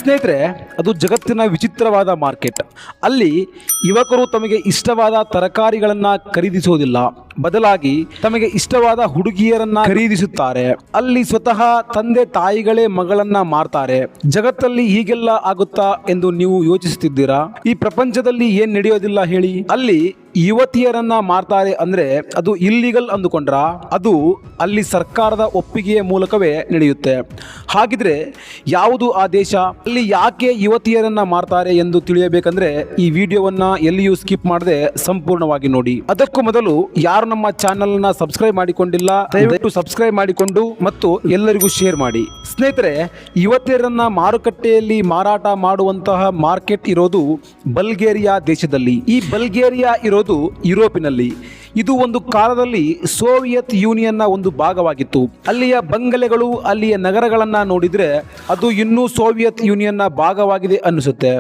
ಸ್ನೇಹಿತರೆ, ಅದು ಜಗತ್ತಿನ ವಿಚಿತ್ರವಾದ ಮಾರ್ಕೆಟ್. ಅಲ್ಲಿ ಯುವಕರು ತಮಗೆ ಇಷ್ಟವಾದ ತರಕಾರಿಗಳನ್ನು ಖರೀದಿಸುವುದಿಲ್ಲ, ಬದಲಾಗಿ ತಮಗೆ ಇಷ್ಟವಾದ ಹುಡುಗಿಯರನ್ನ ಖರೀದಿಸುತ್ತಾರೆ. ಅಲ್ಲಿ ಸ್ವತಃ ತಂದೆ ತಾಯಿಗಳೇ ಮಗಳನ್ನ ಮಾರ್ತಾರೆ. ಜಗತ್ತಲ್ಲಿ ಹೀಗೆಲ್ಲ ಆಗುತ್ತಾ ಎಂದು ನೀವು ಯೋಚಿಸುತ್ತಿದ್ದೀರಾ? ಈ ಪ್ರಪಂಚದಲ್ಲಿ ಏನ್ ನಡೆಯೋದಿಲ್ಲ ಹೇಳಿ? ಅಲ್ಲಿ ಯುವತಿಯರನ್ನ ಮಾರ್ತಾರೆ ಅಂದ್ರೆ ಅದು ಇಲ್ಲಿಗಲ್ ಅಂದುಕೊಂಡ್ರ? ಅದು ಅಲ್ಲಿ ಸರ್ಕಾರದ ಒಪ್ಪಿಗೆಯ ಮೂಲಕವೇ ನಡೆಯುತ್ತೆ. ಹಾಗಿದ್ರೆ ಯಾವುದು ಆ ದೇಶ? ಅಲ್ಲಿ ಯಾಕೆ ಯುವತಿಯರನ್ನ ಮಾರ್ತಾರೆ ಎಂದು ತಿಳಿಯಬೇಕಂದ್ರೆ ಈ ವಿಡಿಯೋವನ್ನ ಎಲ್ಲಿಯೂ ಸ್ಕಿಪ್ ಮಾಡದೆ ಸಂಪೂರ್ಣವಾಗಿ ನೋಡಿ. ಅದಕ್ಕೂ ಮೊದಲು ಯಾರು ನಮ್ಮ ಚಾನೆಲ್ ನ ಸಬ್ಸ್ಕ್ರೈಬ್ ಮಾಡಿಕೊಂಡಿಲ್ಲ, ದಯವಿಟ್ಟು ಸಬ್ಸ್ಕ್ರೈಬ್ ಮಾಡಿಕೊಂಡು ಮತ್ತು ಎಲ್ಲರಿಗೂ ಶೇರ್ ಮಾಡಿ. ಸ್ನೇಹಿತರೆ, ಯುವತಿಯರನ್ನ ಮಾರುಕಟ್ಟೆಯಲ್ಲಿ ಮಾರಾಟ ಮಾಡುವಂತಹ ಮಾರ್ಕೆಟ್ ಇರೋದು ಬಲ್ಗೇರಿಯಾ ದೇಶದಲ್ಲಿ. ಈ ಬಲ್ಗೇರಿಯಾ ಇರೋದು ಯುರೋಪಿನಲ್ಲಿ. ಇದು ಒಂದು ಕಾಲದಲ್ಲಿ ಸೋವಿಯತ್ ಯೂನಿಯನ್ನ ಒಂದು ಭಾಗವಾಗಿತ್ತು. ಅಲ್ಲಿಯ ಬಂಗಲೆಗಳು, ಅಲ್ಲಿಯ ನಗರಗಳನ್ನ ನೋಡಿದ್ರೆ ಅದು ಇನ್ನೂ ಸೋವಿಯತ್ ಯೂನಿಯನ್ನ ಭಾಗವಾಗಿದೆ ಅನ್ನಿಸುತ್ತೆ.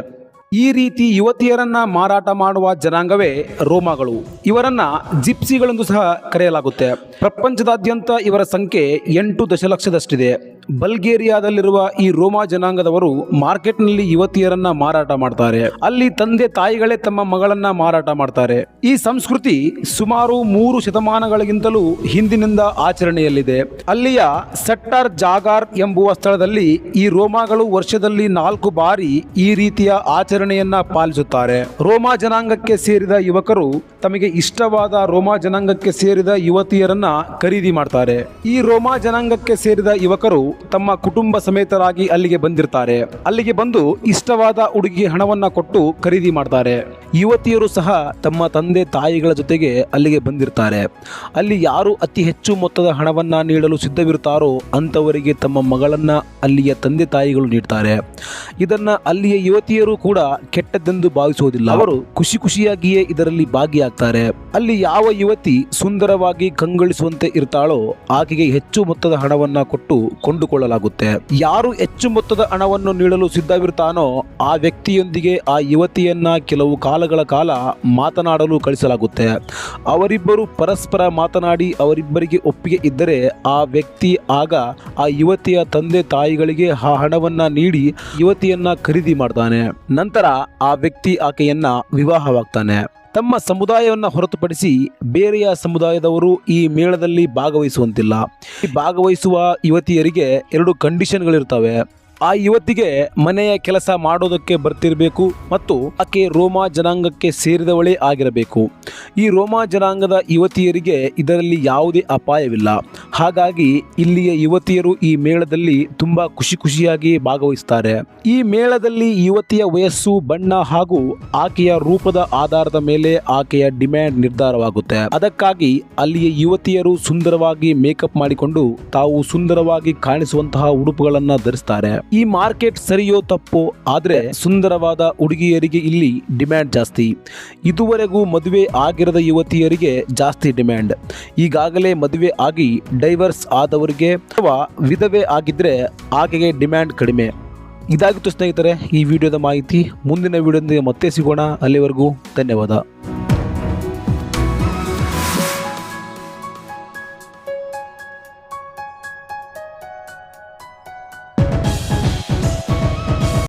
ಈ ರೀತಿ ಯುವತಿಯರನ್ನ ಮಾರಾಟ ಮಾಡುವ ಜನಾಂಗವೇ ರೋಮಾಗಳು. ಇವರನ್ನ ಜಿಪ್ಸಿಗಳೆಂದು ಸಹ ಕರೆಯಲಾಗುತ್ತೆ. ಪ್ರಪಂಚದಾದ್ಯಂತ ಇವರ ಸಂಖ್ಯೆ 8 ದಶಲಕ್ಷದಷ್ಟಿದೆ. ಬಲ್ಗೇರಿಯಾದಲ್ಲಿರುವ ಈ ರೋಮಾ ಜನಾಂಗದವರು ಮಾರ್ಕೆಟ್ನಲ್ಲಿ ಯುವತಿಯರನ್ನ ಮಾರಾಟ ಮಾಡ್ತಾರೆ. ಅಲ್ಲಿ ತಂದೆ ತಾಯಿಗಳೇ ತಮ್ಮ ಮಗಳನ್ನ ಮಾರಾಟ ಮಾಡ್ತಾರೆ. ಈ ಸಂಸ್ಕೃತಿ ಸುಮಾರು 3 ಶತಮಾನಗಳಿಗಿಂತಲೂ ಹಿಂದಿನಿಂದ ಆಚರಣೆಯಲ್ಲಿದೆ. ಅಲ್ಲಿಯ ಸಟ್ಟರ್ ಜಾಗಾರ್ ಎಂಬುವ ಸ್ಥಳದಲ್ಲಿ ಈ ರೋಮಾಗಳು ವರ್ಷದಲ್ಲಿ 4 ಬಾರಿ ಈ ರೀತಿಯ ಆಚರಣೆಯನ್ನ ಪಾಲಿಸುತ್ತಾರೆ. ರೋಮಾ ಜನಾಂಗಕ್ಕೆ ಸೇರಿದ ಯುವಕರು ತಮಗೆ ಇಷ್ಟವಾದ ರೋಮಾ ಜನಾಂಗಕ್ಕೆ ಸೇರಿದ ಯುವತಿಯರನ್ನ ಖರೀದಿ ಮಾಡ್ತಾರೆ. ಈ ರೋಮಾ ಜನಾಂಗಕ್ಕೆ ಸೇರಿದ ಯುವಕರು ತಮ್ಮ ಕುಟುಂಬ ಸಮೇತರಾಗಿ ಅಲ್ಲಿಗೆ ಬಂದಿರ್ತಾರೆ. ಅಲ್ಲಿಗೆ ಬಂದು ಇಷ್ಟವಾದ ಹುಡುಗಿಗೆ ಹಣವನ್ನ ಕೊಟ್ಟು ಖರೀದಿ ಮಾಡ್ತಾರೆ. ಯುವತಿಯರು ಸಹ ತಮ್ಮ ತಂದೆ ತಾಯಿಗಳ ಜೊತೆಗೆ ಅಲ್ಲಿಗೆ ಬಂದಿರ್ತಾರೆ. ಅಲ್ಲಿ ಯಾರು ಅತಿ ಹೆಚ್ಚು ಮೊತ್ತದ ಹಣವನ್ನ ನೀಡಲು ಸಿದ್ಧವಿರುತ್ತಾರೋ ಅಂತವರಿಗೆ ತಮ್ಮ ಮಗಳನ್ನ ಅಲ್ಲಿಯ ತಂದೆ ತಾಯಿಗಳು ನೀಡ್ತಾರೆ. ಇದನ್ನ ಅಲ್ಲಿಯ ಯುವತಿಯರು ಕೂಡ ಕೆಟ್ಟದ್ದೆಂದು ಭಾವಿಸುವುದಿಲ್ಲ. ಅವರು ಖುಷಿಯಾಗಿಯೇ ಇದರಲ್ಲಿ ಭಾಗಿಯಾಗ್ತಾರೆ. ಅಲ್ಲಿ ಯಾವ ಯುವತಿ ಸುಂದರವಾಗಿ ಕಂಗೊಳಿಸುವಂತೆ ಇರ್ತಾಳೋ ಆಕೆಗೆ ಹೆಚ್ಚು ಮೊತ್ತದ ಹಣವನ್ನ ಕೊಟ್ಟು ಕೊಂಡುಕೊಳ್ಳಲಾಗುತ್ತೆ. ಯಾರು ಹೆಚ್ಚು ಮೊತ್ತದ ಹಣವನ್ನು ನೀಡಲು ಸಿದ್ಧವಿರ್ತಾನೋ ಆ ವ್ಯಕ್ತಿಯೊಂದಿಗೆ ಆ ಯುವತಿಯನ್ನ ಕೆಲವು ಕಾಲಗಳ ಕಾಲ ಮಾತನಾಡಲು ಕಳಿಸಲಾಗುತ್ತೆ. ಅವರಿಬ್ಬರು ಪರಸ್ಪರ ಮಾತನಾಡಿ ಅವರಿಬ್ಬರಿಗೆ ಒಪ್ಪಿಗೆ ಇದ್ದರೆ ಆ ವ್ಯಕ್ತಿ ಆಗ ಆ ಯುವತಿಯ ತಂದೆ ತಾಯಿಗಳಿಗೆ ಆ ಹಣವನ್ನ ನೀಡಿ ಯುವತಿಯನ್ನ ಖರೀದಿ ಮಾಡ್ತಾನೆ. ನಂತರ ಆ ವ್ಯಕ್ತಿ ಆಕೆಯನ್ನ ವಿವಾಹವಾಗ್ತಾನೆ. ತಮ್ಮ ಸಮುದಾಯವನ್ನು ಹೊರತುಪಡಿಸಿ ಬೇರೆಯ ಸಮುದಾಯದವರು ಈ ಮೇಳದಲ್ಲಿ ಭಾಗವಹಿಸುವಂತಿಲ್ಲ. ಈ ಭಾಗವಹಿಸುವ ಯುವತಿಯರಿಗೆ 2 ಕಂಡೀಷನ್ಗಳಿರ್ತವೆ. ಆ ಯುವತಿಗೆ ಮನೆಯ ಕೆಲಸ ಮಾಡೋದಕ್ಕೆ ಬರ್ತಿರಬೇಕು ಮತ್ತು ಆಕೆ ರೋಮಾ ಜನಾಂಗಕ್ಕೆ ಸೇರಿದವಳೇ ಆಗಿರಬೇಕು. ಈ ರೋಮಾ ಜನಾಂಗದ ಯುವತಿಯರಿಗೆ ಇದರಲ್ಲಿ ಯಾವುದೇ ಅಪಾಯವಿಲ್ಲ. ಹಾಗಾಗಿ ಇಲ್ಲಿಯ ಯುವತಿಯರು ಈ ಮೇಳದಲ್ಲಿ ತುಂಬಾ ಖುಷಿಯಾಗಿ ಭಾಗವಹಿಸುತ್ತಾರೆ. ಈ ಮೇಳದಲ್ಲಿ ಯುವತಿಯ ವಯಸ್ಸು, ಬಣ್ಣ ಹಾಗೂ ಆಕೆಯ ರೂಪದ ಆಧಾರದ ಮೇಲೆ ಆಕೆಯ ಡಿಮ್ಯಾಂಡ್ ನಿರ್ಧಾರವಾಗುತ್ತೆ. ಅದಕ್ಕಾಗಿ ಅಲ್ಲಿಯ ಯುವತಿಯರು ಸುಂದರವಾಗಿ ಮೇಕಪ್ ಮಾಡಿಕೊಂಡು ತಾವು ಸುಂದರವಾಗಿ ಕಾಣಿಸುವಂತಹ ಉಡುಪುಗಳನ್ನು ಧರಿಸ್ತಾರೆ. ಈ ಮಾರ್ಕೆಟ್ ಸರಿಯೋ ತಪ್ಪೋ, ಆದ್ರೆ ಸುಂದರವಾದ ಹುಡುಗಿಯರಿಗೆ ಇಲ್ಲಿ ಡಿಮ್ಯಾಂಡ್ ಜಾಸ್ತಿ. ಇದುವರೆಗೂ ಮದುವೆ ಆಗಿರದ ಯುವತಿಯರಿಗೆ ಜಾಸ್ತಿ ಡಿಮ್ಯಾಂಡ್. ಈಗಾಗಲೇ ಮದುವೆ ಆಗಿ ಡೈವರ್ಸ್ ಆದವರಿಗೆ ಅಥವಾ ವಿಧವೆ ಆಗಿದ್ರೆ ಆಕೆಗೆ ಡಿಮ್ಯಾಂಡ್ ಕಡಿಮೆ. ಇದಾಗಿತ್ತು ಸ್ನೇಹಿತರೆ ಈ ವಿಡಿಯೋದ ಮಾಹಿತಿ. ಮುಂದಿನ ವಿಡಿಯೋದೊಂದಿಗೆ ಮತ್ತೆ ಸಿಗೋಣ. ಅಲ್ಲಿವರೆಗೂ ಧನ್ಯವಾದ.